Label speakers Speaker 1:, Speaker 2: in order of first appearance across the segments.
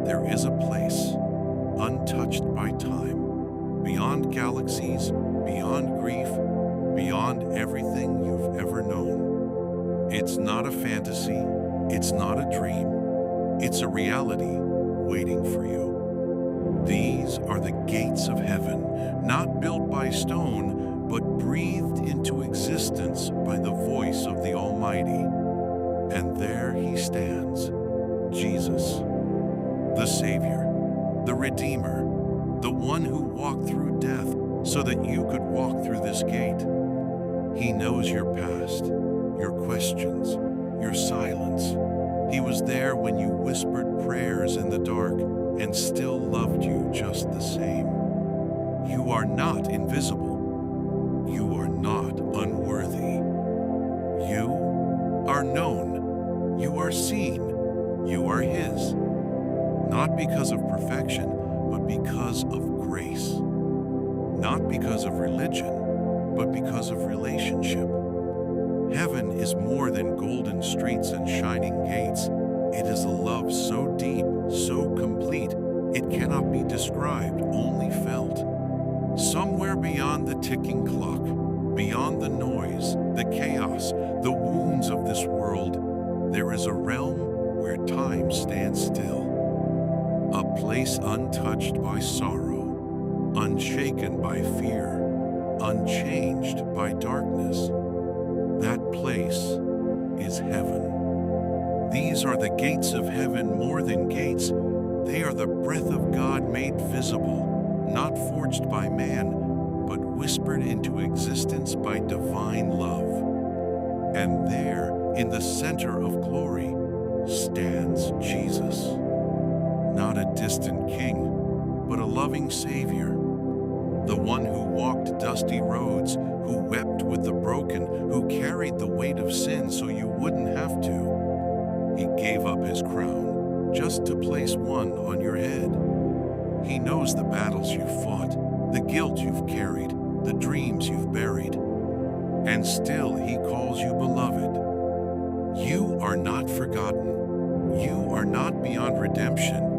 Speaker 1: there is a place untouched by time, beyond galaxies, beyond grief, beyond everything you've ever known. It's not a fantasy, it's not a dream, it's a reality waiting for you. These are the gates of heaven, not built by stone, but breathed into existence by the voice of the Almighty. And there he stands, Jesus, the Savior, the Redeemer, the one who walked through death so that you could walk through this gate. He knows your past, your questions, your silence. He was there when you whispered prayers in the dark and still loved you just the same. You are not invisible. You are not unworthy. You are known. You are seen. You are His. Not because of perfection, but because of grace. Not because of religion, but because of relationship. Heaven is more than golden streets and shining gates. It is a love so deep, so complete, it cannot be described, only felt. Somewhere beyond the ticking clock, beyond the noise, the chaos, the wounds of this world, there is a realm where time stands still. A place untouched by sorrow, unshaken by fear, unchanged by darkness. That place is heaven. These are the gates of heaven more than gates. They are the breath of God made visible, not forged by man, but whispered into existence by divine love. And there, in the center of glory, stands Jesus. Not a distant king, but a loving Savior. The one who walked dusty roads, who wept with the broken, who carried the weight of sin so you wouldn't have to. He gave up his crown just to place one on your head. He knows the battles you've fought, the guilt you've carried, the dreams you've buried. And still he calls you beloved. You are not forgotten. You are not beyond redemption.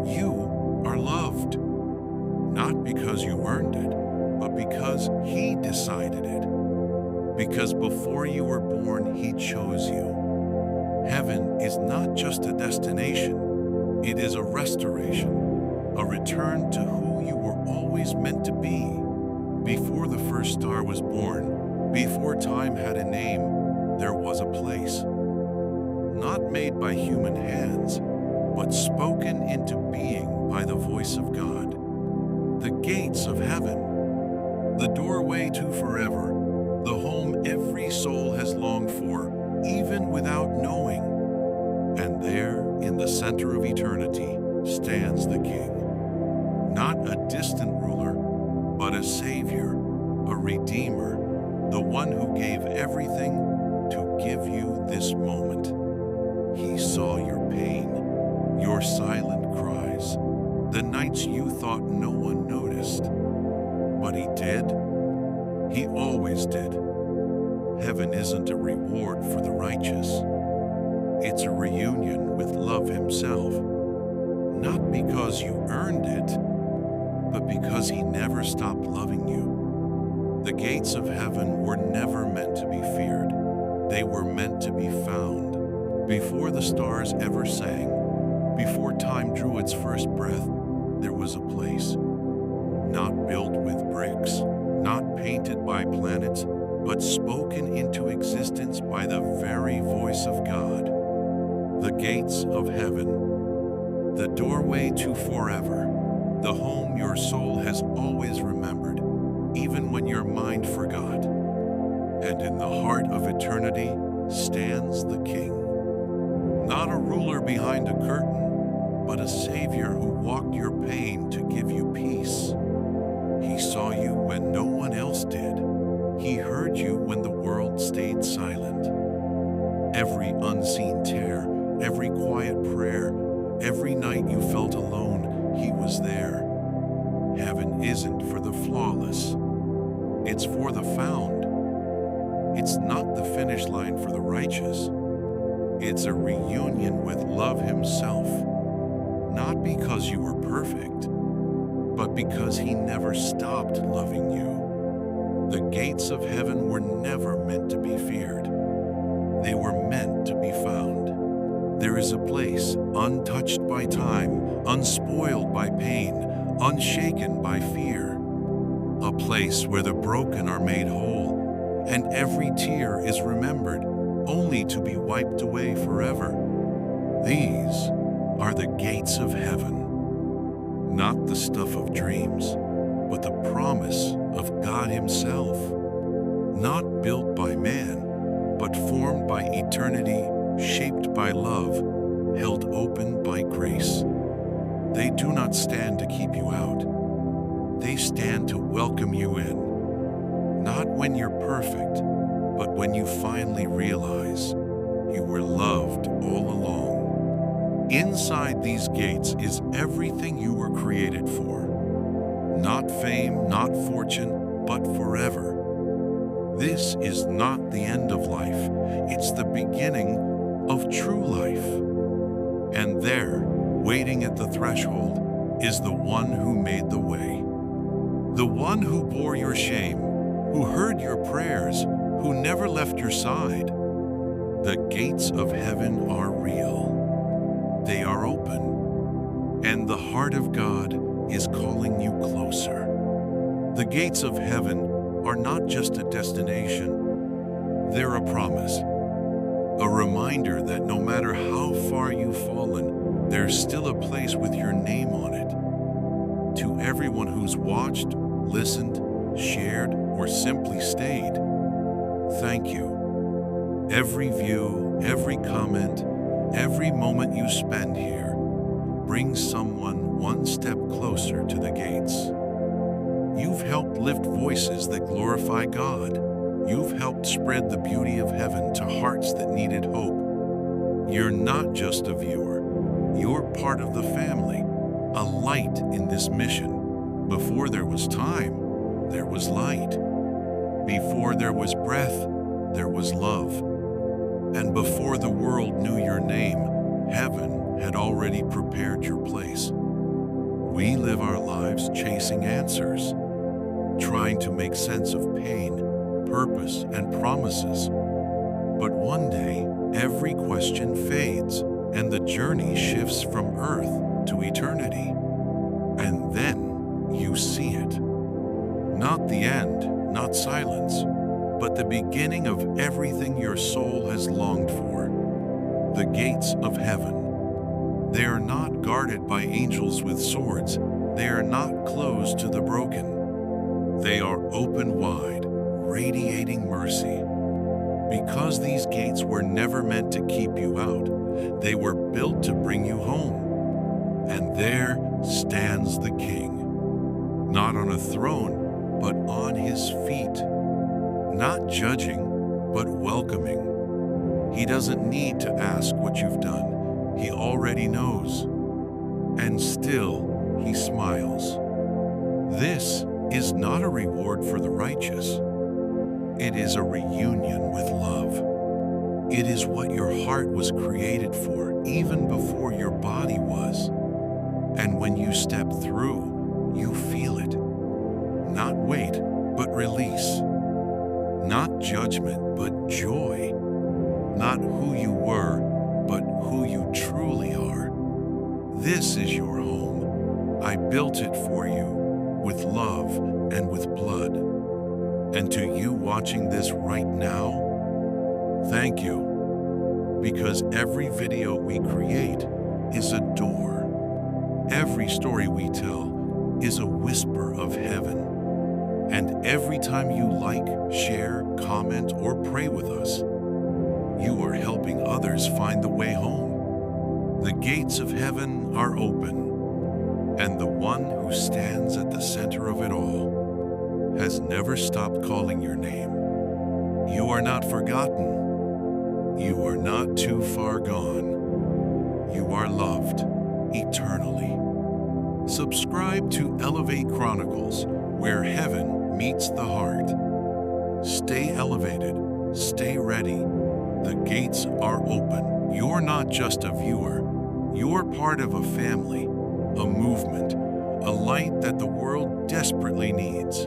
Speaker 1: You are loved. Not because you earned it, but because He decided it. Because before you were born, He chose you. Heaven is not just a destination, it is a restoration, a return to who you were always meant to be. Before the first star was born, before time had a name, there was a place. Not made by human hands, but spoken into being by the voice of God. The gates of heaven, the doorway to forever, the home every soul has longed for, even without knowing. And there, in the center of eternity, stands the King. Not a distant ruler, but a Savior, a Redeemer, the one who gave everything to give you this moment. He saw your pain, your silent cries, the nights you thought no one noticed. But He did. He always did. Heaven isn't a reward for the righteous. It's a reunion with love Himself. Not because you earned it, but because He never stopped loving you. The gates of heaven were never meant to be feared. They were meant to be found. Before the stars ever sang, before time drew its first breath, there was a place. Not built with bricks, not painted by planets, but spoken into existence by the very voice of God. The gates of heaven, the doorway to forever, the home your soul has always remembered, even when your mind forgot. And in the heart of eternity stands the King. Not a ruler behind a curtain, but a Savior who walked your pain to give you peace. He saw you when no one else did. He heard you when the world stayed silent. Every unseen tear, every quiet prayer, every night you felt alone, He was there. Heaven isn't for the flawless. It's for the found. It's not the finish line for the righteous. It's a reunion with love Himself. not because you were perfect, but because He never stopped loving you. The gates of heaven were never meant to be feared. They were meant to be found. There is a place untouched by time, unspoiled by pain, unshaken by fear. A place where the broken are made whole, and every tear is remembered, only to be wiped away forever. These are the gates of heaven, not the stuff of dreams, but the promise of God Himself, not built by man, but formed by eternity, shaped by love, held open by grace. They do not stand to keep you out. They stand to welcome you in, not when you're perfect, but when you finally realize you were loved all along. Inside these gates is everything you were created for. Not fame, not fortune, but forever. This is not the end of life. It's the beginning of true life. And there, waiting at the threshold, is the one who made the way. The one who bore your shame, who heard your prayers, who never left your side. The gates of heaven are real. They are open, and the heart of God is calling you closer. The gates of heaven are not just a destination, they're a promise. A reminder that no matter how far you've fallen, there's still a place with your name on it. To everyone who's watched, listened, shared, or simply stayed, thank you. Every view, every comment, every moment you spend here brings someone one step closer to the gates. You've helped lift voices that glorify God. You've helped spread the beauty of heaven to hearts that needed hope. You're not just a viewer. You're part of the family, a light in this mission. Before there was time, there was light. Before there was breath, there was love. And before the world knew your name, heaven had already prepared your place. We live our lives chasing answers, trying to make sense of pain, purpose, and promises. But one day, every question fades, and the journey shifts from earth to eternity. And then you see it. Not the end, not silence, but the beginning of everything your soul has longed for. The gates of heaven. They are not guarded by angels with swords. They are not closed to the broken. They are open wide, radiating mercy. Because these gates were never meant to keep you out, they were built to bring you home. And there stands the King. Not on a throne, but on His feet. Not judging, but welcoming. He doesn't need to ask what you've done. He already knows. And still, He smiles. This is not a reward for the righteous. It is a reunion with love. It is what your heart was created for, even before your body was. And when you step through, you feel it. Not weight, but release. Not judgment, but joy. Not who you were, but who you truly are. This is your home. I built it for you, with love and with blood. And to you watching this right now, thank you. Because every video we create is a door. Every story we tell is a whisper of heaven. And every time you like, share, comment, or pray with us, you are helping others find the way home. The gates of heaven are open, and the one who stands at the center of it all has never stopped calling your name. You are not forgotten. You are not too far gone. You are loved eternally. Subscribe to Elevate Chronicles, where heaven meets the heart. Stay elevated, stay ready. The gates are open. You're not just a viewer, You're part of a family, a movement, a light that the world desperately needs.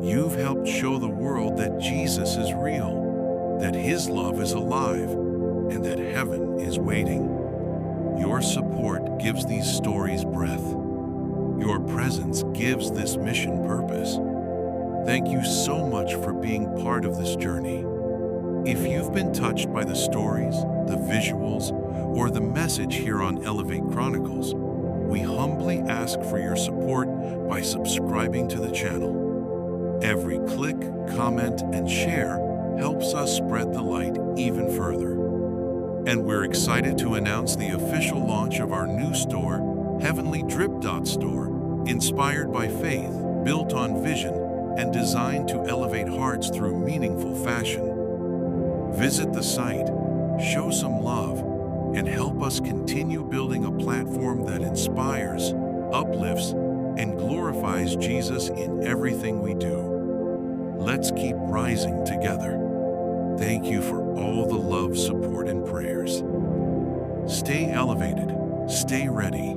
Speaker 1: You've helped show the world that Jesus is real, that His love is alive, and that heaven is waiting. Your support gives these stories breath. Your presence gives this mission purpose. Thank you so much for being part of this journey. If you've been touched by the stories, the visuals, or the message here on Elevate Chronicles, we humbly ask for your support by subscribing to the channel. Every click, comment, and share helps us spread the light even further. And we're excited to announce the official launch of our new store, Heavenly Drip Dot Store, inspired by faith, built on vision, and designed to elevate hearts through meaningful fashion. Visit the site, show some love, and help us continue building a platform that inspires, uplifts, and glorifies Jesus in everything we do. Let's keep rising together. Thank you for all the love, support, and prayers. Stay elevated, stay ready,